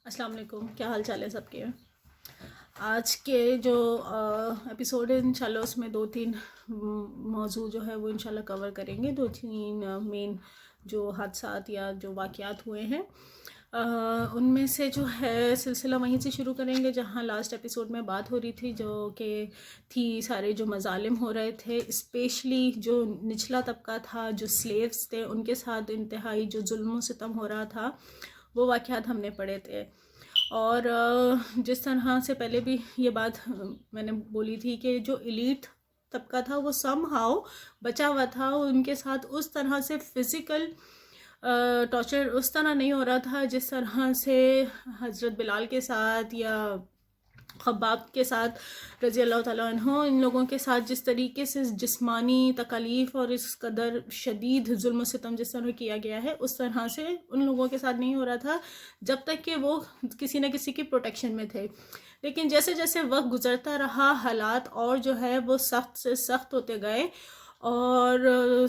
السلام علیکم، کیا حال چال ہے سب کے؟ آج کے جو ایپیسوڈ ہے انشاءاللہ اس میں 2-3 موضوع جو ہے وہ انشاءاللہ کور کریں گے. 2-3 مین جو حادثات یا جو واقعات ہوئے ہیں ان میں سے جو ہے سلسلہ وہیں سے شروع کریں گے جہاں لاسٹ ایپیسوڈ میں بات ہو رہی تھی، جو کہ تھی سارے جو مظالم ہو رہے تھے، اسپیشلی جو نچلا طبقہ تھا، جو سلیوز تھے، ان کے ساتھ انتہائی جو ظلم و ستم ہو رہا تھا، وہ واقعات ہم نے پڑھے تھے. اور جس طرح سے پہلے بھی یہ بات میں نے بولی تھی کہ جو ایلیٹ طبقہ تھا وہ سم ہاؤ بچا ہوا تھا، ان کے ساتھ اس طرح سے فزیکل ٹارچر اس طرح نہیں ہو رہا تھا جس طرح سے حضرت بلال کے ساتھ یا خباب کے ساتھ رضی اللہ تعالیٰ عنہ، ان لوگوں کے ساتھ جس طریقے سے جسمانی تکالیف اور اس قدر شدید ظلم و ستم جس طرح کیا گیا ہے، اس طرح سے ان لوگوں کے ساتھ نہیں ہو رہا تھا جب تک کہ وہ کسی نہ کسی کی پروٹیکشن میں تھے. لیکن جیسے جیسے وقت گزرتا رہا، حالات اور جو ہے وہ سخت سے سخت ہوتے گئے، اور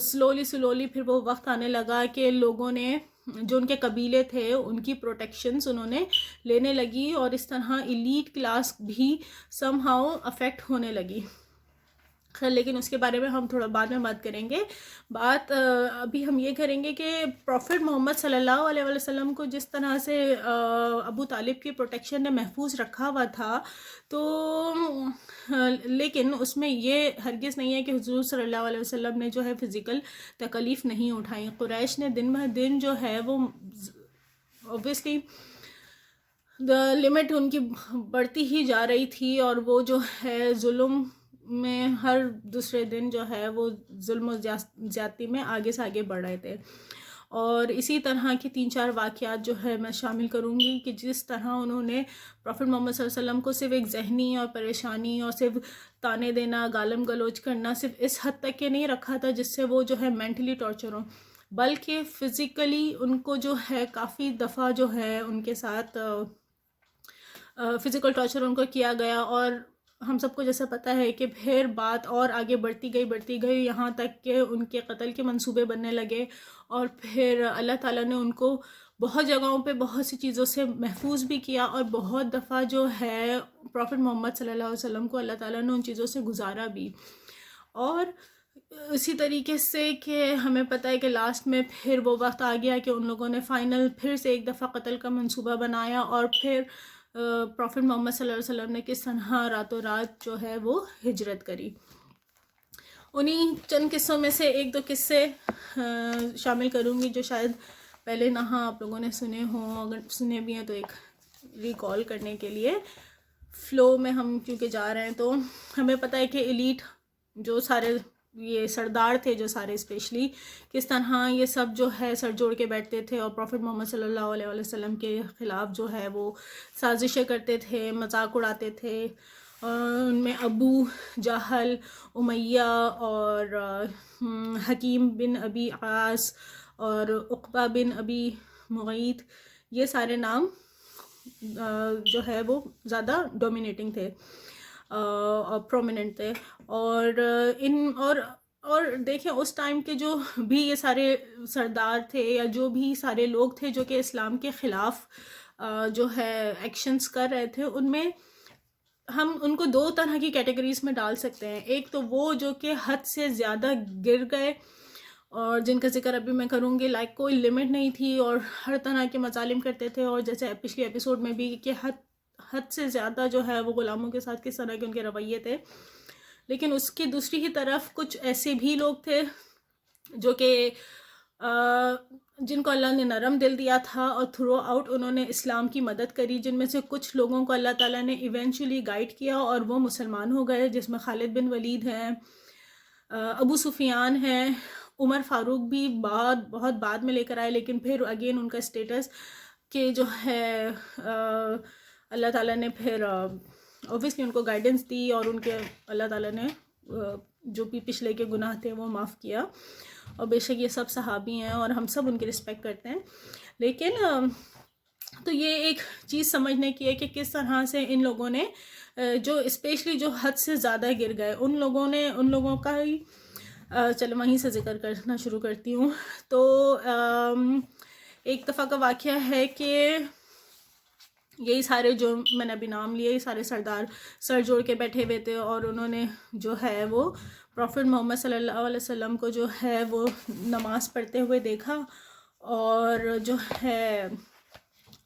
سلولی پھر وہ وقت آنے لگا کہ لوگوں نے جو ان کے قبیلے تھے ان کی پروٹیکشنز انہوں نے لینے لگی، اور اس طرح ایلیٹ کلاس بھی سم ہاؤ افیکٹ ہونے لگی. خیر، لیکن اس کے بارے میں ہم تھوڑا بعد میں بات کریں گے. ابھی ہم یہ کریں گے کہ پروفٹ محمد صلی اللہ علیہ وسلم کو جس طرح سے ابو طالب کی پروٹیکشن نے محفوظ رکھا ہوا تھا، تو لیکن اس میں یہ ہرگز نہیں ہے کہ حضور صلی اللہ علیہ وسلم نے جو ہے فزیکل تکلیف نہیں اٹھائیں. قریش نے دن بہ دن جو ہے وہ اوبویسلی لمٹ ان کی بڑھتی ہی جا رہی تھی، اور وہ جو ہے ظلم میں ہر دوسرے دن جو ہے وہ ظلم و زیادتی میں آگے سے آگے بڑھ رہے تھے. اور اسی طرح کی 3-4 واقعات جو ہے میں شامل کروں گی کہ جس طرح انہوں نے پروفٹ محمد صلی اللہ علیہ وسلم کو صرف ایک ذہنی اور پریشانی اور صرف تانے دینا، گالم گلوچ کرنا صرف اس حد تک کہ نہیں رکھا تھا جس سے وہ جو ہے مینٹلی ٹارچر ہوں، بلکہ فزیکلی ان کو جو ہے کافی دفعہ جو ہے ان کے ساتھ فزیکل ٹارچر ان کو کیا گیا. اور ہم سب کو جیسا پتہ ہے کہ پھر بات اور آگے بڑھتی گئی یہاں تک کہ ان کے قتل کے منصوبے بننے لگے، اور پھر اللہ تعالیٰ نے ان کو بہت جگہوں پہ بہت سی چیزوں سے محفوظ بھی کیا، اور بہت دفعہ جو ہے پروفٹ محمد صلی اللہ علیہ وسلم کو اللہ تعالیٰ نے ان چیزوں سے گزارا بھی. اور اسی طریقے سے کہ ہمیں پتہ ہے کہ لاسٹ میں پھر وہ وقت آ گیا کہ ان لوگوں نے فائنل پھر سے ایک دفعہ قتل کا منصوبہ بنایا، اور پھر پروفٹ محمد صلی اللہ علیہ وسلم نے کس طرح راتوں رات جو ہے وہ ہجرت کری. انہی چند قصوں میں سے 1-2 قصے شامل کروں گی جو شاید پہلے نہ آپ لوگوں نے سنے ہوں، اگر سنے بھی ہیں تو ایک ریکال کرنے کے لیے. فلو میں ہم کیونکہ جا رہے ہیں تو ہمیں پتہ ہے کہ ایلیٹ جو سارے یہ سردار تھے، جو سارے اسپیشلی کس طرح یہ سب جو ہے سر جوڑ کے بیٹھتے تھے اور پروفٹ محمد صلی اللہ علیہ وسلم کے خلاف جو ہے وہ سازشیں کرتے تھے، مذاق اڑاتے تھے. ان میں ابو جہل، امیہ اور حکیم بن ابی عاص اور عقبہ بن ابی معیط، یہ سارے نام جو ہے وہ زیادہ ڈومینیٹنگ تھے اور پرومیننٹ تھے. اور دیکھیں اس ٹائم کے جو بھی یہ سارے سردار تھے یا جو بھی سارے لوگ تھے جو کہ اسلام کے خلاف جو ہے ایکشنز کر رہے تھے، ان میں ہم ان کو 2 طرح کی کیٹیگریز میں ڈال سکتے ہیں. ایک تو وہ جو کہ حد سے زیادہ گر گئے اور جن کا ذکر ابھی میں کروں گی، لائک کوئی لمٹ نہیں تھی اور ہر طرح کے مظالم کرتے تھے، اور جیسے پچھلی ایپیسوڈ میں بھی کہ حد سے زیادہ جو ہے وہ غلاموں کے ساتھ کس طرح کے ان کے رویے تھے. لیکن اس کی دوسری ہی طرف کچھ ایسے بھی لوگ تھے جو کہ جن کو اللہ نے نرم دل دیا تھا اور تھرو آؤٹ انہوں نے اسلام کی مدد کری، جن میں سے کچھ لوگوں کو اللہ تعالیٰ نے ایونچولی گائیڈ کیا اور وہ مسلمان ہو گئے، جس میں خالد بن ولید ہیں، ابو سفیان ہیں، عمر فاروق بھی بہت بعد میں لے کر آئے، لیکن پھر اگین ان کا اسٹیٹس کہ جو ہے اللہ تعالیٰ نے پھر اوبویسلی ان کو گائیڈنس دی، اور ان کے اللہ تعالیٰ نے جو بھی پچھلے کے گناہ تھے وہ معاف کیا. اور بے شک یہ سب صحابی ہیں اور ہم سب ان کی رسپیکٹ کرتے ہیں. لیکن تو یہ ایک چیز سمجھنے کی ہے کہ کس طرح سے ان لوگوں نے جو اسپیشلی جو حد سے زیادہ گر گئے ان لوگوں کا ہی چلو وہیں سے ذکر کرنا شروع کرتی ہوں. تو ایک دفعہ کا واقعہ ہے کہ یہی سارے جو میں نے ابھی نام لیے، یہ سارے سردار سر جوڑ کے بیٹھے ہوئے تھے، اور انہوں نے جو ہے وہ پروفٹ محمد صلی اللہ علیہ وسلم کو جو ہے وہ نماز پڑھتے ہوئے دیکھا، اور جو ہے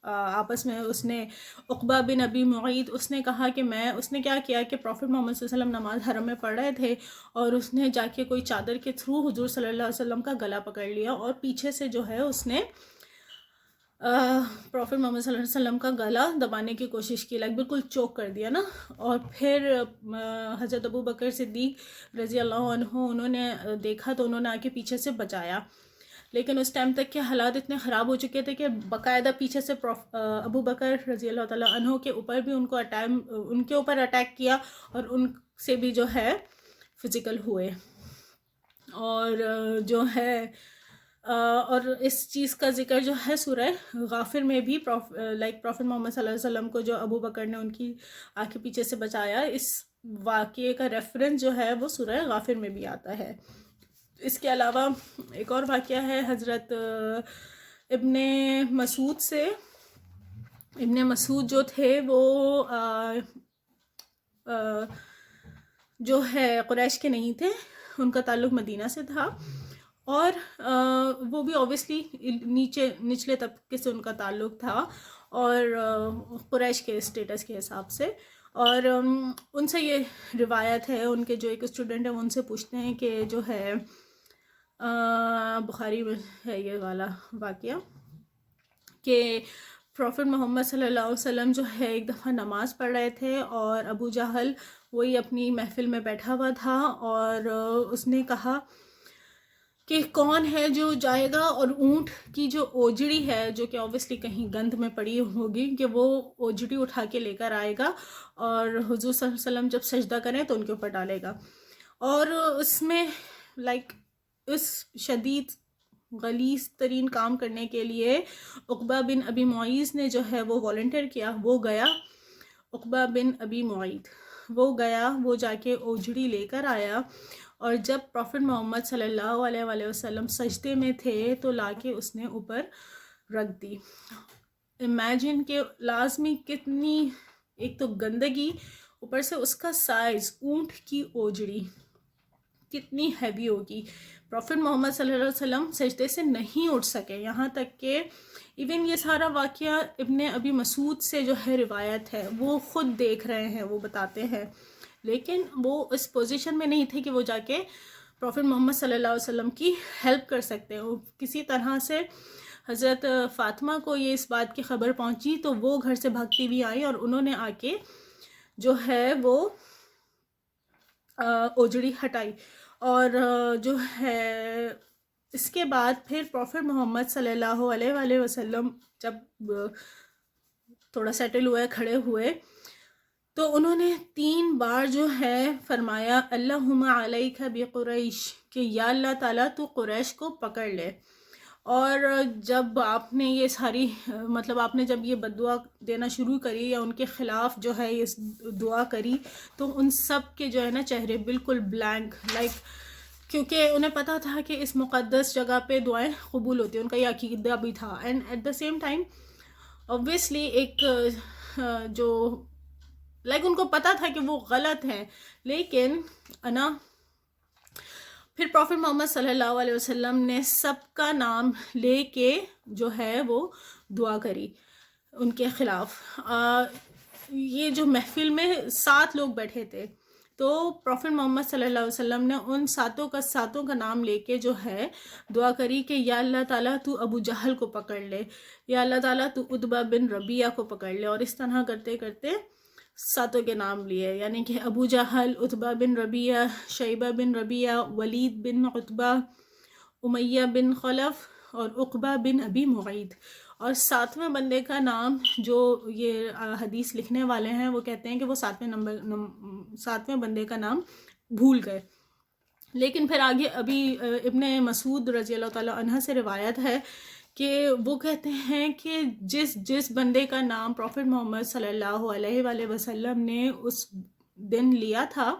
آپس میں اس نے عقبہ بن ابی معیط اس نے کہا کہ اس نے کیا کیا کہ پروفٹ محمد صلی اللہ علیہ وسلم نماز حرم میں پڑھ رہے تھے، اور اس نے جا کے کوئی چادر کے تھرو حضور صلی اللہ علیہ وسلم کا گلا پکڑ لیا، اور پیچھے سے جو ہے اس نے پروفٹ محمد صلی اللہ علیہ وسلم کا گلا دبانے کی کوشش کی، لائک بالکل چوک کر دیا نا. اور پھر حضرت ابو بکر صدیق رضی اللہ عنہ انہوں نے دیکھا تو انہوں نے آ کے پیچھے سے بچایا، لیکن اس ٹائم تک کے حالات اتنے خراب ہو چکے تھے کہ باقاعدہ پیچھے سے ابو بکر رضی اللہ تعالیٰ عنہ کے اوپر بھی ان کے اوپر اٹیک کیا، اور ان سے بھی جو ہے فزیکل ہوئے. اور جو ہے اور اس چیز کا ذکر جو ہے سورہ غافر میں بھی پروفٹ محمد صلی اللہ علیہ وسلم کو جو ابو بکر نے ان کی آنکھ کے پیچھے سے بچایا، اس واقعے کا ریفرنس جو ہے وہ سورہ غافر میں بھی آتا ہے. اس کے علاوہ ایک اور واقعہ ہے حضرت ابن مسعود سے. ابن مسعود جو تھے وہ جو ہے قریش کے نہیں تھے، ان کا تعلق مدینہ سے تھا، اور وہ بھی اوبیسلی نچلے طبقے سے ان کا تعلق تھا، اور قریش کے اسٹیٹس کے حساب سے. اور ان سے یہ روایت ہے، ان کے جو ایک اسٹوڈنٹ ہیں وہ ان سے پوچھتے ہیں کہ جو ہے بخاری میں ہے یہ والا واقعہ کہ پروفٹ محمد صلی اللہ علیہ وسلم جو ہے ایک دفعہ نماز پڑھ رہے تھے، اور ابو جہل وہی اپنی محفل میں بیٹھا ہوا تھا، اور اس نے کہا کہ کون ہے جو جائے گا اور اونٹ کی جو اوجڑی ہے، جو کہ اوبیسلی کہیں گند میں پڑی ہوگی، کہ وہ اوجڑی اٹھا کے لے کر آئے گا، اور حضور صلی اللہ علیہ وسلم جب سجدہ کریں تو ان کے اوپر ڈالے گا. اور اس میں لائک اس شدید غلیظ ترین کام کرنے کے لیے عقبہ بن ابی معیط نے جو ہے وہ والنٹیئر کیا. وہ گیا، عقبہ بن ابی معیط وہ گیا، وہ جا کے اوجڑی لے کر آیا، اور جب پروفٹ محمد صلی اللہ علیہ وآلہ وسلم سجدے میں تھے تو لا کے اس نے اوپر رکھ دی. امیجن کہ لازمی کتنی ایک تو گندگی، اوپر سے اس کا سائز، اونٹ کی اوجڑی کتنی ہیوی ہوگی. پروفٹ محمد صلی اللہ علیہ وسلم سجدے سے نہیں اٹھ سکے، یہاں تک کہ ایون یہ سارا واقعہ ابن ابی مسعود سے جو ہے روایت ہے، وہ خود دیکھ رہے ہیں، وہ بتاتے ہیں، لیکن وہ اس پوزیشن میں نہیں تھے کہ وہ جا کے پروفٹ محمد صلی اللہ علیہ وسلم کی ہیلپ کر سکتے ہیں. کسی طرح سے حضرت فاطمہ کو یہ اس بات کی خبر پہنچی تو وہ گھر سے بھاگتی ہوئی آئی، اور انہوں نے آ کے جو ہے وہ اوجڑی ہٹائی. اور جو ہے اس کے بعد پھر پروفٹ محمد صلی اللہ علیہ وآلہ وسلم جب تھوڑا سیٹل ہوئے، کھڑے ہوئے، تو انہوں نے 3 بار جو ہے فرمایا اللہم علیک بقریش، کہ یا اللہ تعالیٰ تو قریش کو پکڑ لے. اور جب آپ نے یہ ساری مطلب آپ نے جب یہ بد دعا دینا شروع کری یا ان کے خلاف جو ہے یہ دعا کری، تو ان سب کے جو ہے نا چہرے بالکل بلینک، لائک کیونکہ انہیں پتہ تھا کہ اس مقدس جگہ پہ دعائیں قبول ہوتی ہیں، ان کا یہ عقیدہ بھی تھا. And at the same time obviously ایک جو لائک ان کو پتہ تھا کہ وہ غلط ہیں، لیکن پھر پروفٹ محمد صلی اللہ علیہ وسلم نے سب کا نام لے کے جو ہے وہ دعا کری ان کے خلاف. یہ جو محفل میں 7 لوگ بیٹھے تھے، تو پروفٹ محمد صلی اللہ علیہ وسلم نے ان 7 کا نام لے کے جو ہے دعا کری کہ یا اللہ تعالیٰ تو ابو جہل کو پکڑ لے، یا اللہ تعالیٰ تو عتبہ بن ربیعہ کو پکڑ لے. اور اس طرح کرتے کرتے 7 کے نام لیے، یعنی کہ ابو جہل، عتبہ بن ربیعہ، شیبہ بن ربیعہ، ولید بن عتبہ، امیہ بن خلف اور عقبہ بن ابی معیط. اور 7ویں بندے کا نام جو یہ حدیث لکھنے والے ہیں وہ کہتے ہیں کہ وہ 7ویں بندے کا نام بھول گئے. لیکن پھر آگے ابھی ابن مسعود رضی اللہ تعالیٰ عنہ سے روایت ہے کہ وہ کہتے ہیں کہ جس بندے کا نام پروفٹ محمد صلی اللہ علیہ وآلہ وسلم نے اس دن لیا تھا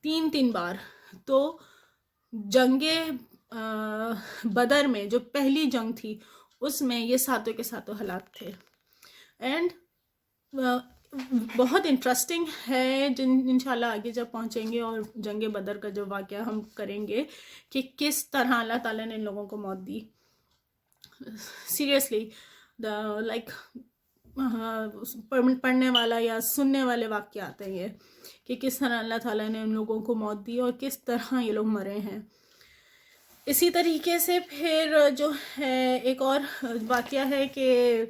3 بار، تو جنگ بدر میں جو پہلی جنگ تھی اس میں یہ 7 کے 7 ہلاک تھے. اینڈ بہت انٹرسٹنگ ہے، انشاءاللہ آگے جب پہنچیں گے اور جنگ بدر کا جو واقعہ ہم کریں گے کہ کس طرح اللہ تعالیٰ نے ان لوگوں کو موت دی. سیریسلی لائک پڑھنے والا یا سننے والے واقعات ہیں یہ، کہ کس طرح اللہ تعالیٰ نے ان لوگوں کو موت دی اور کس طرح یہ لوگ مرے ہیں. اسی طریقے سے پھر جو ہے ایک اور واقعہ ہے کہ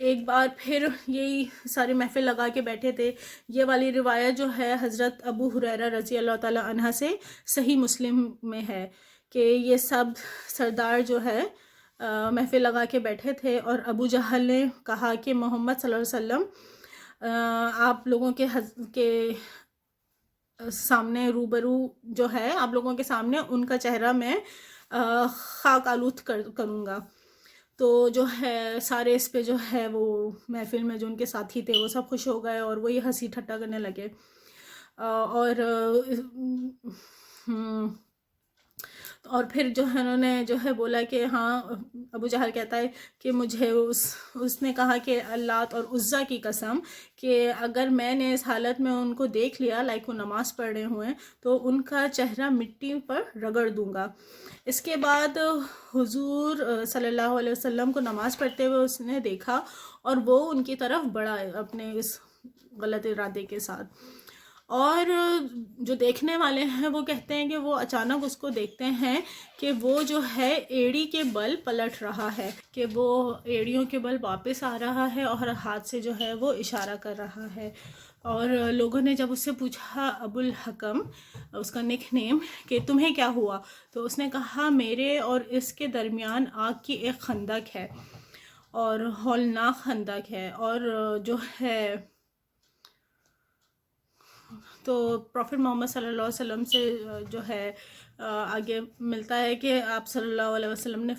ایک بار پھر یہی سارے محفل لگا کے بیٹھے تھے. یہ والی روایت جو ہے حضرت ابو ہریرہ رضی اللہ تعالیٰ عنہ سے صحیح مسلم میں ہے کہ یہ سب سردار جو ہے محفل لگا کے بیٹھے تھے، اور ابو جہل نے کہا کہ محمد صلی اللہ علیہ وسلم آپ لوگوں کے سامنے روبرو جو ہے، آپ لوگوں کے سامنے ان کا چہرہ میں خاک آلود کروں گا. تو جو ہے سارے اس پہ جو ہے وہ محفل میں جو ان کے ساتھی تھے وہ سب خوش ہو گئے اور وہی ہنسی ٹھٹا کرنے لگے. اور پھر جو ہے انہوں نے جو ہے بولا کہ ہاں، ابو جہل کہتا ہے کہ مجھے اس نے کہا کہ اللات اور عزا کی قسم کہ اگر میں نے اس حالت میں ان کو دیکھ لیا لائک وہ نماز پڑھ رہے ہوئے تو ان کا چہرہ مٹی پر رگڑ دوں گا. اس کے بعد حضور صلی اللہ علیہ وسلم کو نماز پڑھتے ہوئے اس نے دیکھا اور وہ ان کی طرف بڑھا اپنے اس غلط ارادے کے ساتھ. اور جو دیکھنے والے ہیں وہ کہتے ہیں کہ وہ اچانک اس کو دیکھتے ہیں کہ وہ جو ہے ایڑی کے بل پلٹ رہا ہے، کہ وہ ایڑیوں کے بل واپس آ رہا ہے اور ہاتھ سے جو ہے وہ اشارہ کر رہا ہے. اور لوگوں نے جب اس سے پوچھا ابو الحکم، اس کا نک نیم، کہ تمہیں کیا ہوا، تو اس نے کہا میرے اور اس کے درمیان آگ کی ایک خندق ہے اور ہولناک خندق ہے. اور جو ہے تو پروفٹ محمد صلی اللہ علیہ وسلم سے جو ہے آگے ملتا ہے کہ آپ صلی اللہ علیہ وسلم نے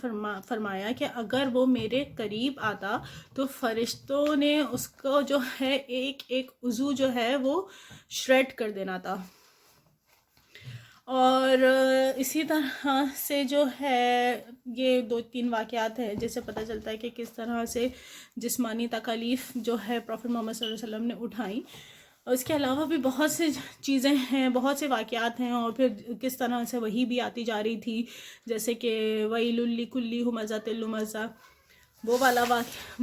فرمایا کہ اگر وہ میرے قریب آتا تو فرشتوں نے اس کو جو ہے ایک ایک عضو جو ہے وہ شریڈ کر دینا تھا. اور اسی طرح سے جو ہے یہ 2-3 واقعات ہیں جس سے پتہ چلتا ہے کہ کس طرح سے جسمانی تکالیف جو ہے پروفٹ محمد صلی اللہ علیہ وسلم نے اٹھائیں. اور اس کے علاوہ بھی بہت سے چیزیں ہیں، بہت سے واقعات ہیں، اور پھر کس طرح سے وحی بھی آتی جا رہی تھی، جیسے کہ ویل لکل ہمزہ لمزہ، وہ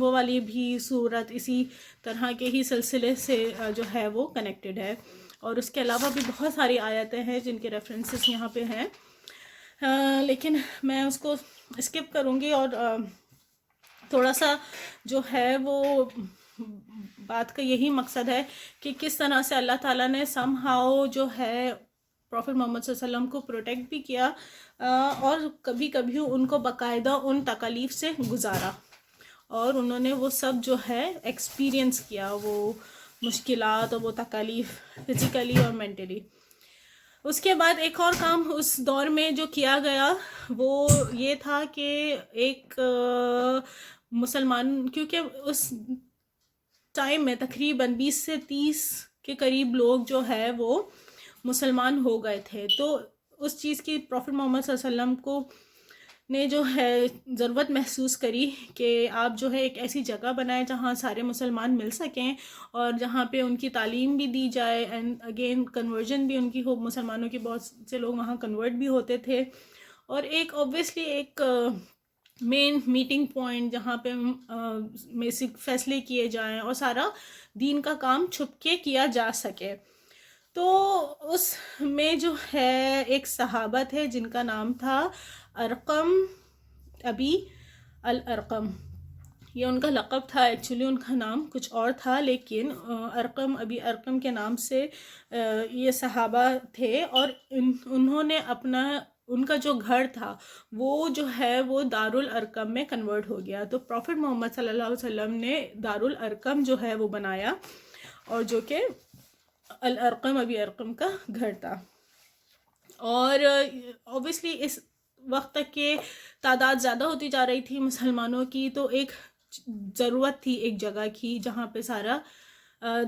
والی بھی صورت اسی طرح کے ہی سلسلے سے جو ہے وہ کنیکٹڈ ہے. اور اس کے علاوہ بھی بہت ساری آیتیں ہیں جن کے ریفرنسز یہاں پہ ہیں، لیکن میں اس کو اسکپ کروں گی. اور تھوڑا سا جو ہے وہ بات کا یہی مقصد ہے کہ کس طرح سے اللہ تعالیٰ نے سم ہاؤ جو ہے پروفٹ محمد صلی اللہ علیہ وسلم کو پروٹیکٹ بھی کیا، اور کبھی کبھی ان کو باقاعدہ ان تکالیف سے گزارا، اور انہوں نے وہ سب جو ہے ایکسپیرینس کیا، وہ مشکلات اور وہ تکالیف فزیکلی اور مینٹلی. اس کے بعد ایک اور کام اس دور میں جو کیا گیا وہ یہ تھا کہ ایک مسلمان، کیونکہ اس ٹائم میں تقریباً 20 سے 30 کے قریب لوگ جو ہے وہ مسلمان ہو گئے تھے، تو اس چیز کی پروفٹ محمد صلی اللہ علیہ وسلم کو نے جو ہے ضرورت محسوس کری کہ آپ جو ہے ایک ایسی جگہ بنائیں جہاں سارے مسلمان مل سکیں اور جہاں پہ ان کی تعلیم بھی دی جائے، اینڈ اگین کنورژن بھی ان کی ہو. مسلمانوں کے بہت سے لوگ وہاں کنورٹ بھی ہوتے تھے، اور ایک اوبویسلی ایک مین میٹنگ پوائنٹ جہاں پہ بیسک فیصلے کیے جائیں اور سارا دین کا کام چھپ کے کیا جا سکے. تو اس میں جو ہے ایک صحابہ تھے جن کا نام تھا ارقم ابی الارقم. یہ ان کا لقب تھا، ایکچولی ان کا نام کچھ اور تھا، لیکن ارقم ابی ارقم کے نام سے یہ صحابہ تھے. اور انہوں نے ان کا جو گھر تھا وہ جو ہے وہ دارالارقم میں کنورٹ ہو گیا. تو پروفٹ محمد صلی اللہ علیہ وسلم نے دارالارقم جو ہے وہ بنایا، اور جو کہ الارقم ابی ارقم کا گھر تھا. اور اوبیسلی اس وقت تک کہ تعداد زیادہ ہوتی جا رہی تھی مسلمانوں کی، تو ایک ضرورت تھی ایک جگہ کی جہاں پہ سارا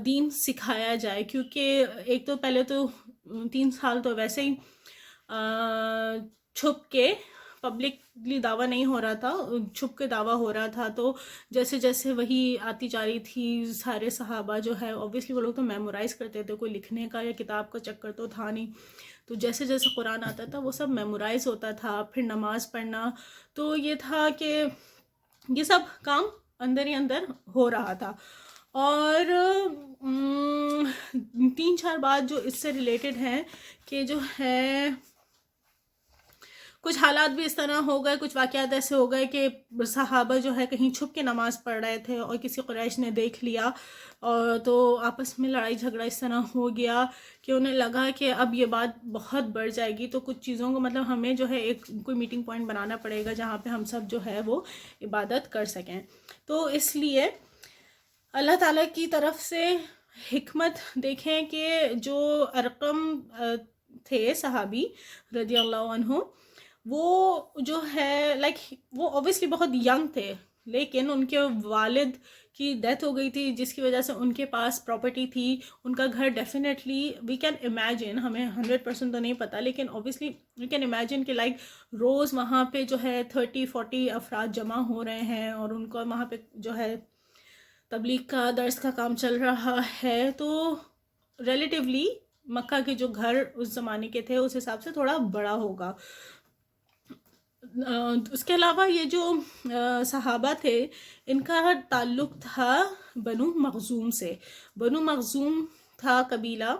دین سکھایا جائے، کیونکہ ایک تو پہلے تو 3 سال تو ویسے ہی چھپ کے پبلکلی دعویٰ نہیں ہو رہا تھا، چھپ کے دعویٰ ہو رہا تھا. تو جیسے جیسے وہی آتی جا رہی تھی، سارے صحابہ جو ہے اوبیسلی وہ لوگ تو میمورائز کرتے تھے، کوئی لکھنے کا یا کتاب کا چکر تو تھا نہیں. تو جیسے جیسے قرآن آتا تھا وہ سب میمورائز ہوتا تھا. پھر نماز پڑھنا، تو یہ تھا کہ یہ سب کام اندر ہی اندر ہو رہا تھا. اور 3-4 بات جو اس سے ریلیٹڈ ہیں کہ جو ہے کچھ حالات بھی اس طرح ہو گئے، کچھ واقعات ایسے ہو گئے کہ صحابہ جو ہے کہیں چھپ کے نماز پڑھ رہے تھے اور کسی قریش نے دیکھ لیا، اور تو آپس میں لڑائی جھگڑا اس طرح ہو گیا کہ انہیں لگا کہ اب یہ بات بہت بڑھ جائے گی. تو کچھ چیزوں کو مطلب ہمیں جو ہے ایک کوئی میٹنگ پوائنٹ بنانا پڑے گا جہاں پہ ہم سب جو ہے وہ عبادت کر سکیں. تو اس لیے اللہ تعالیٰ کی طرف سے حکمت دیکھیں کہ جو ارقم تھے صحابی رضی اللہ عنہ، وہ جو ہے لائک وہ اوبیسلی بہت ینگ تھے، لیکن ان کے والد کی ڈیتھ ہو گئی تھی جس کی وجہ سے ان کے پاس پراپرٹی تھی. ان کا گھر ڈیفینیٹلی وی کین امیجن، ہمیں 100% تو نہیں پتہ لیکن اوبیسلی وی کین امیجن کہ لائک روز وہاں پہ جو ہے 30-40 افراد جمع ہو رہے ہیں اور ان کو وہاں پہ جو ہے تبلیغ کا درس کا کام چل رہا ہے. تو ریلیٹیولی مکہ کے جو گھر اس زمانے کے تھے اس حساب سے تھوڑا بڑا ہوگا. اس کے علاوہ یہ جو صحابہ تھے ان کا تعلق تھا بنو مخزوم سے. بنو مخزوم تھا قبیلہ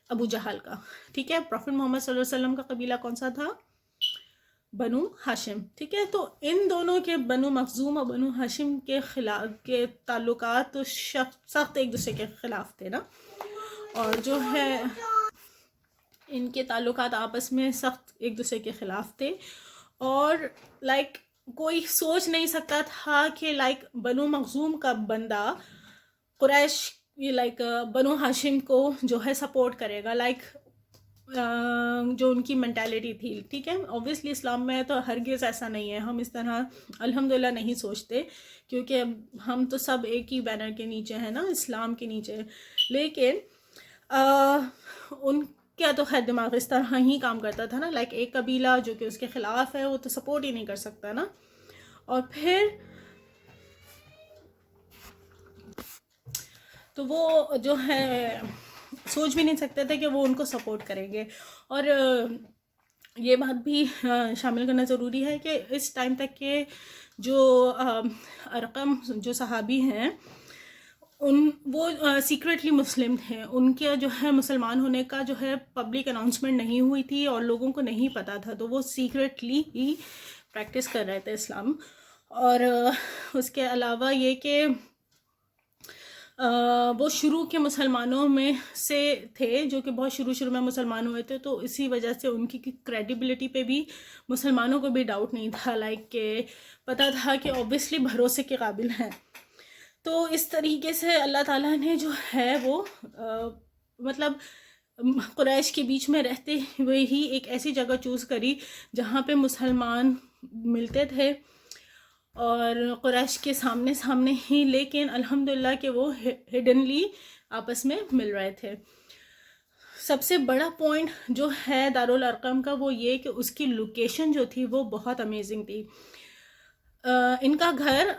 ابو جہل کا، ٹھیک ہے. پروفٹ محمد صلی اللہ علیہ وسلم کا قبیلہ کون سا تھا؟ بنو ہاشم، ٹھیک ہے. تو ان دونوں کے بنو مخزوم اور بنو ہاشم کے خلاف کے تعلقات تو سخت ایک دوسرے کے خلاف تھے نا، اور جو ہے ان کے تعلقات آپس میں سخت ایک دوسرے کے خلاف تھے. اور لائک کوئی سوچ نہیں سکتا تھا کہ لائک بنو مخزوم کا بندہ قریش لائک بنو ہاشم کو جو ہے سپورٹ کرے گا، لائک جو ان کی مینٹیلٹی تھی، ٹھیک ہے. اوبیسلی اسلام میں تو ہرگز ایسا نہیں ہے، ہم اس طرح الحمدللہ نہیں سوچتے کیونکہ ہم تو سب ایک ہی بینر کے نیچے ہیں نا، اسلام کے نیچے. لیکن ان کیا تو خیر دماغ اس طرح ہی کام کرتا تھا نا، لائک ایک قبیلہ جو کہ اس کے خلاف ہے وہ تو سپورٹ ہی نہیں کر سکتا نا. اور پھر تو وہ جو ہے سوچ بھی نہیں سکتے تھے کہ وہ ان کو سپورٹ کریں گے. اور یہ بات بھی شامل کرنا ضروری ہے کہ اس ٹائم تک کے جو ارقم جو صحابی ہیں وہ سیکریٹلی مسلم تھے. ان کے جو ہے مسلمان ہونے کا جو ہے پبلک اناؤنسمنٹ نہیں ہوئی تھی اور لوگوں کو نہیں پتہ تھا، تو وہ سیکریٹلی ہی پریکٹس کر رہے تھے اسلام. اور اس کے علاوہ یہ کہ وہ شروع کے مسلمانوں میں سے تھے جو کہ بہت شروع میں مسلمان ہوئے تھے، تو اسی وجہ سے ان کی کریڈیبلٹی پہ بھی مسلمانوں کو بھی ڈاؤٹ نہیں تھا، لائک کہ پتہ تھا کہ اوبیسلی بھروسے کے قابل ہیں. تو اس طریقے سے اللہ تعالیٰ نے جو ہے وہ مطلب قریش کے بیچ میں رہتے ہوئے ہی ایک ایسی جگہ چوز کری جہاں پہ مسلمان ملتے تھے اور قریش کے سامنے ہی، لیکن الحمدللہ کہ وہ ہڈنلی آپس میں مل رہے تھے. سب سے بڑا پوائنٹ جو ہے دارالارقم کا وہ یہ کہ اس کی لوکیشن جو تھی وہ بہت امیزنگ تھی. ان کا گھر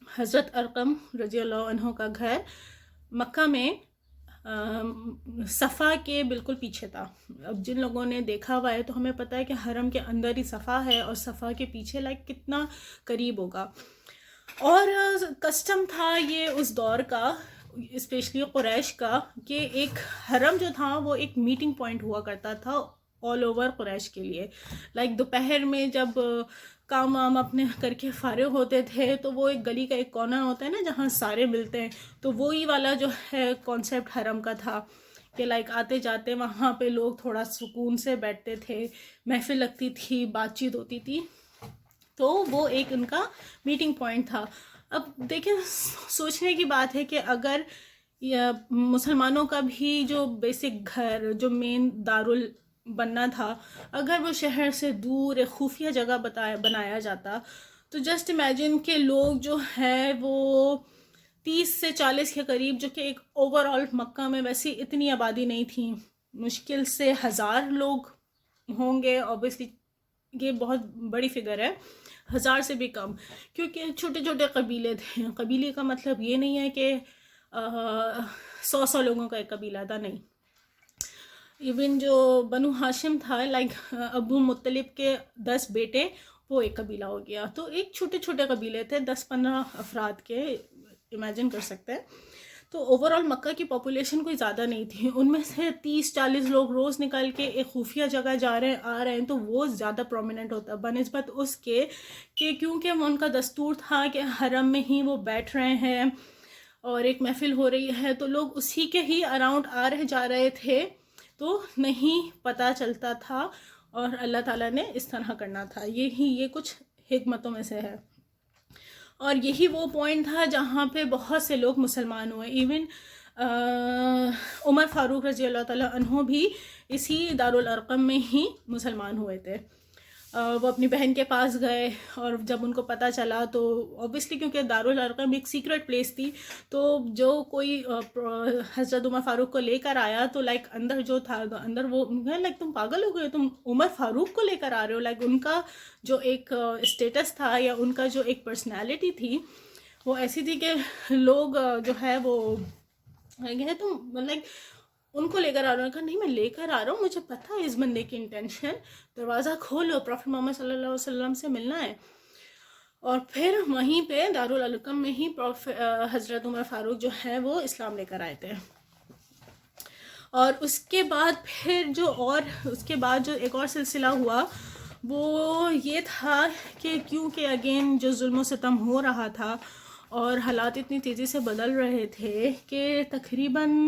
حضرت ارقم رضی اللہ عنہ کا گھر مکہ میں صفا کے بالکل پیچھے تھا. اب جن لوگوں نے دیکھا ہوا ہے تو ہمیں پتہ ہے کہ حرم کے اندر ہی صفا ہے اور صفا کے پیچھے لائک کتنا قریب ہوگا. اور کسٹم تھا یہ اس دور کا اسپیشلی قریش کا کہ ایک حرم جو تھا وہ ایک میٹنگ پوائنٹ ہوا کرتا تھا آل اوور قریش کے لیے. لائک دوپہر میں جب کام وام اپنے کر کے فارغ ہوتے تھے تو وہ ایک گلی کا ایک کارنر ہوتا ہے نا جہاں سارے ملتے ہیں، تو وہی والا جو ہے کانسیپٹ حرم کا تھا کہ لائک آتے جاتے وہاں پہ لوگ تھوڑا سکون سے بیٹھتے تھے، محفل لگتی تھی، بات چیت ہوتی تھی. تو وہ ایک ان کا میٹنگ پوائنٹ تھا. اب دیکھیں سوچنے کی بات ہے کہ اگر مسلمانوں کا بھی جو بیسک گھر جو مین دارال بننا تھا اگر وہ شہر سے دور ایک خفیہ جگہ بنایا جاتا تو جسٹ امیجن کہ لوگ جو ہے وہ 30 سے 40 کے قریب، جو کہ ایک اوور آل مکہ میں ویسی اتنی آبادی نہیں تھی، مشکل سے 1000 لوگ ہوں گے اوبیسلی، یہ بہت بڑی فگر ہے، 1000 سے بھی کم، کیونکہ چھوٹے چھوٹے قبیلے تھے. قبیلے کا مطلب یہ نہیں ہے کہ 100 لوگوں کا ایک قبیلہ تھا، نہیں. ایون جو بنو ہاشم تھا، لائک ابو مطلب کے 10 بیٹے، وہ ایک قبیلہ ہو گیا. تو ایک چھوٹے چھوٹے قبیلے تھے 10-15 افراد کے، امیجن کر سکتے ہیں. تو اوور آل مکہ کی پاپولیشن کوئی زیادہ نہیں تھی، ان میں سے 30-40 لوگ روز نکل کے ایک خفیہ جگہ جا رہے ہیں آ رہے ہیں، تو وہ زیادہ پرومیننٹ ہوتا بنسبت اس کے کہ کیونکہ وہ ان کا دستور تھا کہ حرم میں ہی وہ بیٹھ رہے ہیں اور ایک محفل ہو رہی ہے، تو لوگ اسی کے ہی اراؤنڈ آ رہے جا رہے تھے، تو نہیں پتہ چلتا تھا، اور اللہ تعالیٰ نے اس طرح کرنا تھا. یہ کچھ حکمتوں میں سے ہے. اور یہی وہ پوائنٹ تھا جہاں پہ بہت سے لوگ مسلمان ہوئے. ایون عمر فاروق رضی اللہ تعالیٰ عنہ بھی اسی دارالارقم میں ہی مسلمان ہوئے تھے. وہ اپنی بہن کے پاس گئے، اور جب ان کو پتہ چلا تو اوبیسلی کیونکہ دارالارقم ایک سیکرٹ پلیس تھی، تو جو کوئی حضرت عمر فاروق کو لے کر آیا تو لائک اندر جو تھا، اندر وہ لائک تم پاگل ہو گئے، تم عمر فاروق کو لے کر آ رہے ہو. لائک ان کا جو ایک اسٹیٹس تھا یا ان کا جو ایک پرسنالٹی تھی وہ ایسی تھی کہ لوگ جو ہے وہ تم لائک ان کو لے کر آ رہا ہوں. کہا نہیں میں لے کر آ رہا ہوں، مجھے پتہ ہے اس بندے کی انٹینشن، دروازہ کھولو، پروفیٹ محمد صلی اللہ علیہ وسلم سے ملنا ہے. اور پھر وہیں پہ دارالارقم میں ہی حضرت عمر فاروق جو ہے وہ اسلام لے کر آئے تھے. اور اس کے بعد پھر اس کے بعد جو ایک اور سلسلہ ہوا وہ یہ تھا کہ کیونکہ اگین جو ظلم و ستم ہو رہا تھا اور حالات اتنی تیزی سے بدل رہے تھے کہ تقریباً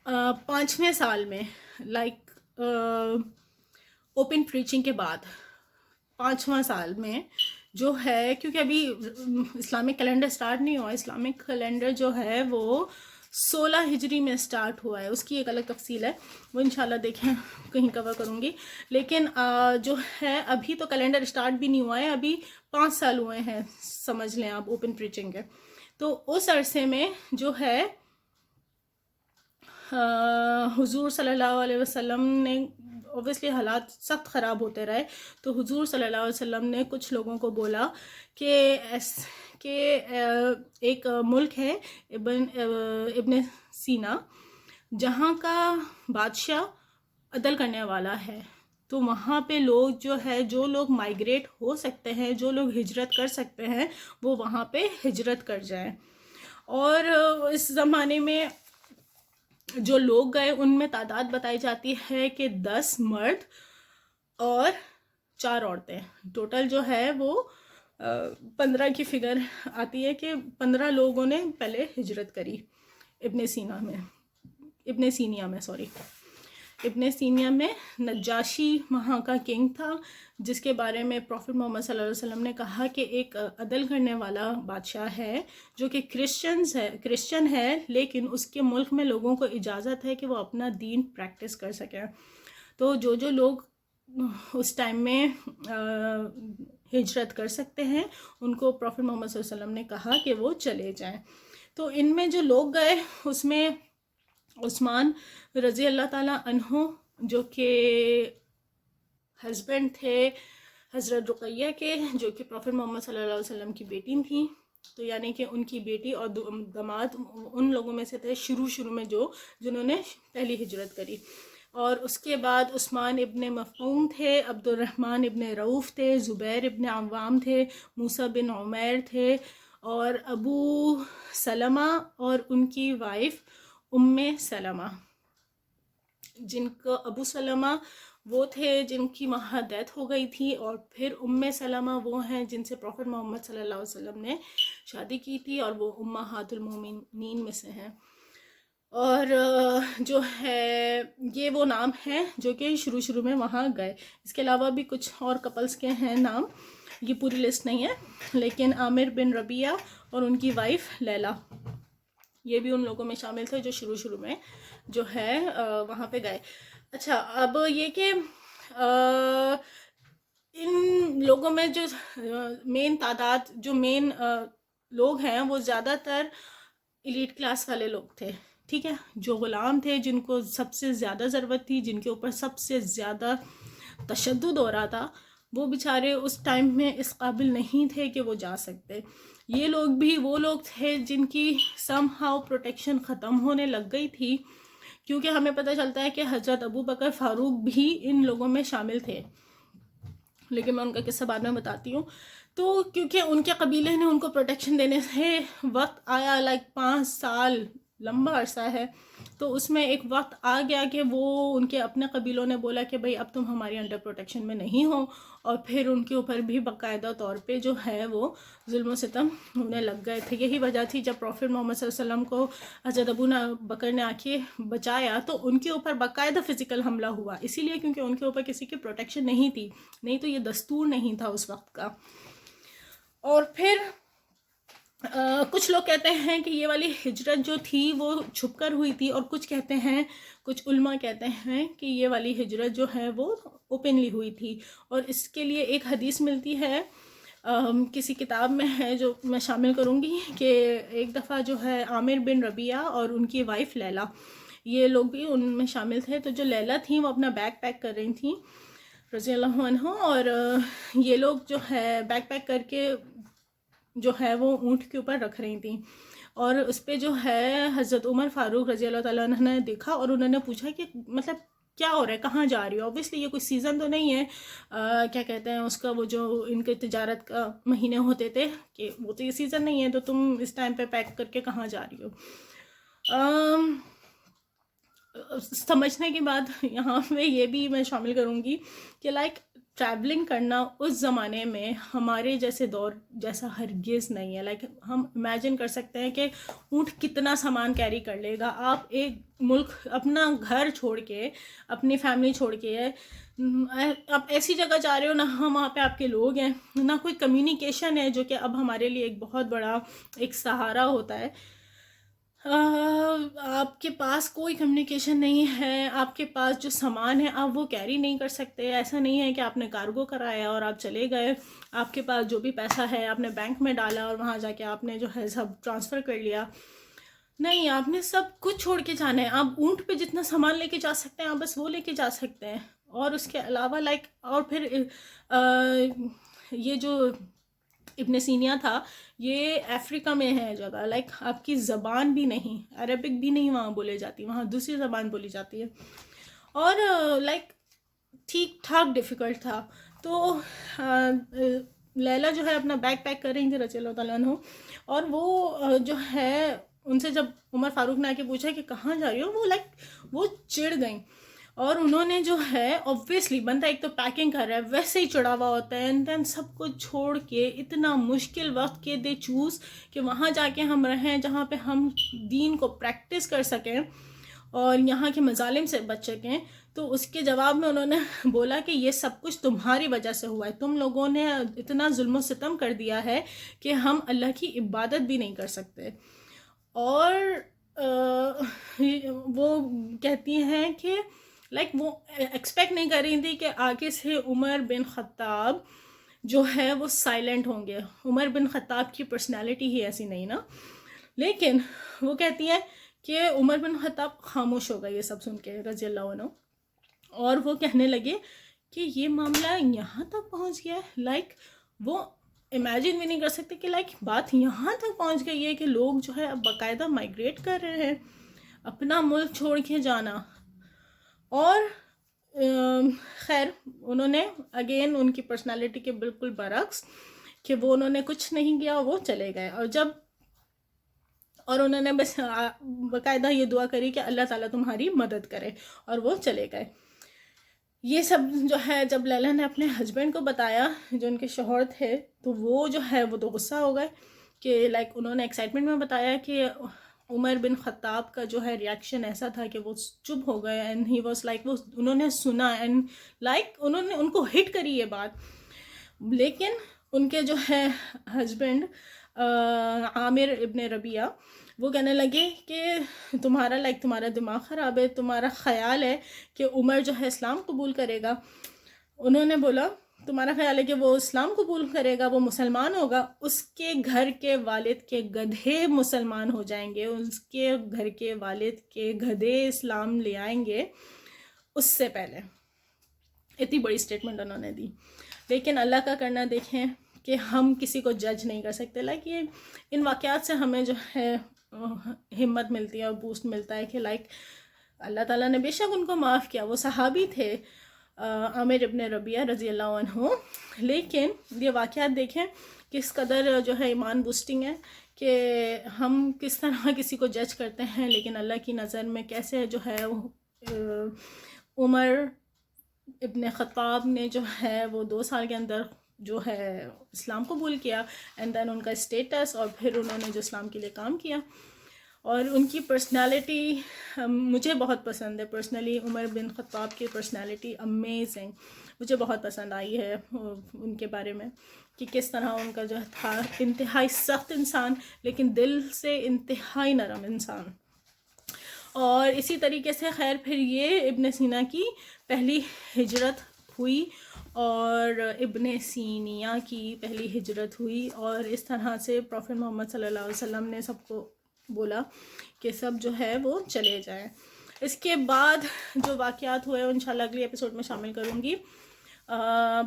5ویں سال میں، لائک اوپن پریچنگ کے بعد 5واں سال میں جو ہے، کیونکہ ابھی اسلامک کیلنڈر سٹارٹ نہیں ہوا، اسلامک کیلنڈر جو ہے وہ 16 ہجری میں سٹارٹ ہوا ہے. اس کی ایک الگ تفصیل ہے، وہ انشاءاللہ دیکھیں کہیں کور کروں گی. لیکن جو ہے ابھی تو کیلنڈر سٹارٹ بھی نہیں ہوا ہے، ابھی 5 سال ہوئے ہیں سمجھ لیں آپ اوپن پریچنگ کے. تو اس عرصے میں جو ہے حضور صلی اللہ علیہ وسلم نے اوبیسلی حالات سخت خراب ہوتے رہے، تو حضور صلی اللہ علیہ وسلم نے کچھ لوگوں کو بولا کہ ایک ملک ہے ابن سینا، جہاں کا بادشاہ عدل کرنے والا ہے، تو وہاں پہ لوگ جو ہے، جو لوگ مائیگریٹ ہو سکتے ہیں، جو لوگ ہجرت کر سکتے ہیں، وہ وہاں پہ ہجرت کر جائیں. اور اس زمانے میں جو لوگ گئے ان میں تعداد بتائی جاتی ہے کہ 10 مرد اور 4 عورتیں، ٹوٹل جو ہے وہ 15 کی فگر آتی ہے کہ 15 لوگوں نے پہلے ہجرت کری ابن سینیا میں. نجاشی وہاں کا کنگ تھا، جس کے بارے میں پروفیٹ محمد صلی اللہ علیہ وسلم نے کہا کہ ایک عدل کرنے والا بادشاہ ہے جو کہ کرسچن ہے، لیکن اس کے ملک میں لوگوں کو اجازت ہے کہ وہ اپنا دین پریکٹس کر سکیں. تو جو لوگ اس ٹائم میں ہجرت کر سکتے ہیں ان کو پروفیٹ محمد صلی اللہ علیہ وسلم نے کہا کہ وہ چلے جائیں. تو ان میں جو لوگ گئے اس میں عثمان رضی اللہ تعالیٰ عنہ، جو کہ ہسبینڈ تھے حضرت رقیہ کے، جو کہ پروفیٹ محمد صلی اللہ علیہ وسلم کی بیٹی تھیں. تو یعنی کہ ان کی بیٹی اور داماد ان لوگوں میں سے تھے شروع میں جنہوں نے پہلی ہجرت کری. اور اس کے بعد عثمان ابن مفعون تھے، عبد الرحمن ابن رعوف تھے، زبیر ابن عوام تھے، موسیٰ بن عمیر تھے، اور ابو سلمہ اور ان کی وائف سلمہ، جن کو ابو سلمہ وہ تھے جن کی وہاں ڈیتھ ہو گئی تھی، اور پھر سلمہ وہ ہیں جن سے پروفیٹ محمد صلی اللہ علیہ وسلم نے شادی کی تھی، اور وہ امہات المومنین میں سے ہیں. اور جو ہے یہ وہ نام ہیں جو کہ شروع میں وہاں گئے. اس کے علاوہ بھی کچھ اور کپلز کے ہیں نام، یہ پوری لسٹ نہیں ہے، لیکن عامر بن ربیعہ اور ان کی وائف لیلا، یہ بھی ان لوگوں میں شامل تھے جو شروع میں جو ہے وہاں پہ گئے. اچھا، اب یہ کہ ان لوگوں میں جو مین تعداد، جو مین لوگ ہیں وہ زیادہ تر ایلیٹ کلاس والے لوگ تھے، ٹھیک ہے. جو غلام تھے جن کو سب سے زیادہ ضرورت تھی, جن کے اوپر سب سے زیادہ تشدد ہو رہا تھا, وہ بیچارے اس ٹائم میں اس قابل نہیں تھے کہ وہ جا سکتے. یہ لوگ بھی وہ لوگ تھے جن کی سم ہاؤ پروٹیکشن ختم ہونے لگ گئی تھی, کیونکہ ہمیں پتہ چلتا ہے کہ حضرت ابو بکر فاروق بھی ان لوگوں میں شامل تھے, لیکن میں ان کا قصہ بعد میں بتاتی ہوں. تو کیونکہ ان کے قبیلے نے ان کو پروٹیکشن دینے سے وقت آیا, لائک 5 سال لمبا عرصہ ہے, تو اس میں ایک وقت آ گیا کہ وہ ان کے اپنے قبیلوں نے بولا کہ بھئی اب تم ہماری انڈر پروٹیکشن میں نہیں ہو, اور پھر ان کے اوپر بھی باقاعدہ طور پہ جو ہے وہ ظلم و ستم ہونے لگ گئے تھے. یہی وجہ تھی جب پروفٹ محمد صلی اللہ علیہ وسلم کو حضرت ابو بکر نے آ کے بچایا تو ان کے اوپر باقاعدہ فزیکل حملہ ہوا, اسی لیے کیونکہ ان کے اوپر کسی کی پروٹیکشن نہیں تھی, نہیں تو یہ دستور نہیں تھا اس وقت کا. اور پھر کچھ لوگ کہتے ہیں کہ یہ والی ہجرت جو تھی وہ چھپ کر ہوئی تھی, اور کچھ کہتے ہیں, کچھ علماء کہتے ہیں کہ یہ والی ہجرت جو ہے وہ اوپنلی ہوئی تھی. اور اس کے لیے ایک حدیث ملتی ہے, کسی کتاب میں ہے جو میں شامل کروں گی, کہ ایک دفعہ جو ہے عامر بن ربیعہ اور ان کی وائف لیلا, یہ لوگ بھی ان میں شامل تھے. تو جو لیلا تھیں وہ اپنا بیگ پیک کر رہی تھیں رضی اللہ عنہ, اور یہ لوگ جو ہے بیگ پیک کر کے جو ہے وہ اونٹ کے اوپر رکھ رہی تھیں, اور اس پہ جو ہے حضرت عمر فاروق رضی اللہ تعالیٰ عنہ نے دیکھا, اور انہوں نے پوچھا کہ مطلب کیا ہو رہا ہے, کہاں جا رہی ہو. اوبویسلی یہ کوئی سیزن تو نہیں ہے, کیا کہتے ہیں اس کا, وہ جو ان کے تجارت کا مہینے ہوتے تھے, کہ وہ تو یہ سیزن نہیں ہے, تو تم اس ٹائم پہ پیک کر کے کہاں جا رہی ہو. سمجھنے کے بعد یہاں پہ یہ بھی میں شامل کروں گی کہ لائک ٹریولنگ کرنا اس زمانے میں ہمارے جیسے دور جیسا ہرگز نہیں ہے. لائک ہم امیجن کر سکتے ہیں کہ اونٹ کتنا سامان کیری کر لے گا. آپ ایک ملک, اپنا گھر چھوڑ کے, اپنی فیملی چھوڑ کے آپ ایسی جگہ جا رہے ہو, نہ وہاں پہ آپ کے لوگ ہیں, نہ کوئی کمیونیکیشن ہے, جو کہ اب ہمارے لیے ایک بہت بڑا ایک سہارا ہوتا ہے. آپ کے پاس کوئی کمیونیکیشن نہیں ہے, آپ کے پاس جو سامان ہے آپ وہ کیری نہیں کر سکتے. ایسا نہیں ہے کہ آپ نے کارگو کرایا اور آپ چلے گئے, آپ کے پاس جو بھی پیسہ ہے آپ نے بینک میں ڈالا اور وہاں جا کے آپ نے جو ہے سب ٹرانسفر کر لیا. نہیں, آپ نے سب کچھ چھوڑ کے جانا ہے. آپ اونٹ پہ جتنا سامان لے کے جا سکتے ہیں آپ بس وہ لے کے جا سکتے ہیں, اور اس کے علاوہ لائک, اور پھر یہ جو ابن سینا تھا یہ افریقہ میں ہے جگہ, لائک آپ کی زبان بھی نہیں, عربک بھی نہیں وہاں بولے جاتی, وہاں دوسری زبان بولی جاتی ہے, اور لائک ٹھیک ٹھاک ڈیفیکلٹ تھا. تو لیلا جو ہے اپنا بیگ پیک کر رہی تھی رضی اللہ تعالیٰ عنہ, اور وہ جو ہے ان سے جب عمر فاروق نے آ کے پوچھا کہ کہاں جا رہی ہو, وہ لائک وہ چڑ گئیں, اور انہوں نے جو ہے اوبویسلی بندہ ایک تو پیکنگ کر رہا ہے ویسے ہی چڑھا ہوا ہوتا ہے, اینڈ دین سب کو چھوڑ کے اتنا مشکل وقت کے دے چوز کہ وہاں جا کے ہم رہیں جہاں پہ ہم دین کو پریکٹس کر سکیں اور یہاں کے مظالم سے بچ سکیں. تو اس کے جواب میں انہوں نے بولا کہ یہ سب کچھ تمہاری وجہ سے ہوا ہے, تم لوگوں نے اتنا ظلم و ستم کر دیا ہے کہ ہم اللہ کی عبادت بھی نہیں کر سکتے. اور وہ کہتی ہیں کہ لائک وہ ایکسپیکٹ نہیں کر رہی تھی کہ آگے سے عمر بن خطاب جو ہے وہ سائلنٹ ہوں گے. عمر بن خطاب کی پرسنالٹی ہی ایسی نہیں نا, لیکن وہ کہتی ہیں کہ عمر بن خطاب خاموش ہو گئے یہ سب سن کے رضی اللہ عنہ, اور وہ کہنے لگے کہ یہ معاملہ یہاں تک پہنچ گیا ہے. لائک وہ امیجن بھی نہیں کر سکتے کہ لائک بات یہاں تک پہنچ گئی ہے کہ لوگ جو ہے اب باقاعدہ مائگریٹ کر رہے ہیں, اپنا ملک چھوڑ کے جانا. اور خیر انہوں نے اگین ان کی پرسنالٹی کے بالکل برعکس کہ وہ انہوں نے کچھ نہیں کیا, وہ چلے گئے, اور انہوں نے بس باقاعدہ یہ دعا کری کہ اللہ تعالیٰ تمہاری مدد کرے, اور وہ چلے گئے. یہ سب جو ہے جب لیلا نے اپنے ہسبینڈ کو بتایا جو ان کے شوہر تھے, تو وہ جو ہے وہ تو غصہ ہو گئے کہ لائک انہوں نے ایکسائٹمنٹ میں بتایا کہ عمر بن خطاب کا جو ہے ریاکشن ایسا تھا کہ وہ چپ ہو گئے, اینڈ ہی واز لائک, وہ انہوں نے سنا اینڈ لائک انہوں نے ان کو ہٹ کری یہ بات. لیکن ان کے جو ہے ہسبینڈ عامر ابن ربیعہ وہ کہنے لگے کہ تمہارا دماغ خراب ہے, تمہارا خیال ہے کہ عمر جو ہے اسلام قبول کرے گا. انہوں نے بولا تمہارا خیال ہے کہ وہ اسلام قبول کرے گا، وہ مسلمان ہوگا، اس کے گھر کے والد کے گدھے مسلمان ہو جائیں گے، اس کے گھر کے والد کے گدھے اسلام لے آئیں گے اس سے پہلے. اتنی بڑی سٹیٹمنٹ انہوں نے دی. لیکن اللہ کا کرنا دیکھیں کہ ہم کسی کو جج نہیں کر سکتے. لائک یہ ان واقعات سے ہمیں جو ہے ہمت ملتی ہے اور بوسٹ ملتا ہے کہ لائک اللہ تعالیٰ نے بے شک ان کو معاف کیا، وہ صحابی تھے عامر ابن ربیعہ رضی اللہ عنہ. لیکن یہ واقعات دیکھیں کس قدر جو ہے ایمان بوسٹنگ ہے کہ ہم کس طرح کسی کو جج کرتے ہیں، لیکن اللہ کی نظر میں کیسے جو ہے عمر ابن خطاب نے جو ہے وہ 2 سال کے اندر جو ہے اسلام قبول کیا، اینڈ دین ان کا اسٹیٹس، اور پھر انہوں نے جو اسلام کے لیے کام کیا. اور ان کی پرسنالٹی مجھے بہت پسند ہے. پرسنلی عمر بن خطاب کی پرسنالٹی امیزنگ، مجھے بہت پسند آئی ہے ان کے بارے میں کہ کس طرح ان کا جو تھا انتہائی سخت انسان لیکن دل سے انتہائی نرم انسان. اور اسی طریقے سے خیر پھر یہ ابن سینا کی پہلی ہجرت ہوئی اور ابن سینیا کی پہلی ہجرت ہوئی، اور اس طرح سے پروفٹ محمد صلی اللہ علیہ وسلم نے سب کو بولا کہ سب جو ہے وہ چلے جائیں. اس کے بعد جو واقعات ہوئے انشاءاللہ اگلی ایپیسوڈ میں شامل کروں گی.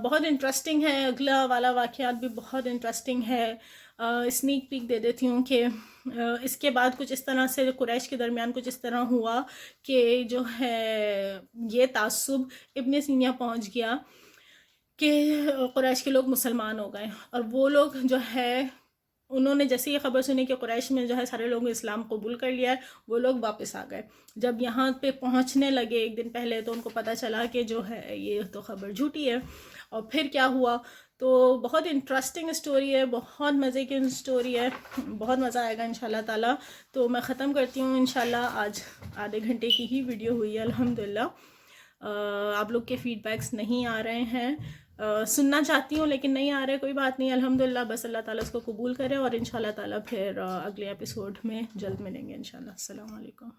بہت انٹرسٹنگ ہے، اگلا والا واقعات بھی بہت انٹرسٹنگ ہے. اسنیک پیک دے دیتی ہوں کہ اس کے بعد کچھ اس طرح سے قریش کے درمیان کچھ اس طرح ہوا کہ جو ہے یہ تعصب ابن سینیا پہنچ گیا کہ قریش کے لوگ مسلمان ہو گئے، اور وہ لوگ جو ہے انہوں نے جیسے یہ خبر سنی کہ قریش میں جو ہے سارے لوگوں نے اسلام قبول کر لیا ہے، وہ لوگ واپس آ گئے. جب یہاں پہ پہنچنے لگے ایک دن پہلے تو ان کو پتہ چلا کہ جو ہے یہ تو خبر جھوٹی ہے. اور پھر کیا ہوا، تو بہت انٹرسٹنگ اسٹوری ہے، بہت مزے کی اسٹوری ہے، بہت مزہ آئے گا انشاءاللہ تعالیٰ. تو میں ختم کرتی ہوں انشاءاللہ. آج آدھے گھنٹے کی ہی ویڈیو ہوئی ہے الحمدللہ. آپ لوگ کے فیڈ بیکس نہیں آ رہے ہیں، سننا چاہتی ہوں لیکن نہیں آ رہے، کوئی بات نہیں الحمدللہ. بس اللہ تعالیٰ اس کو قبول کرے، اور انشاءاللہ تعالیٰ پھر اگلے ایپیسوڈ میں جلد ملیں گے انشاءاللہ. السلام علیکم.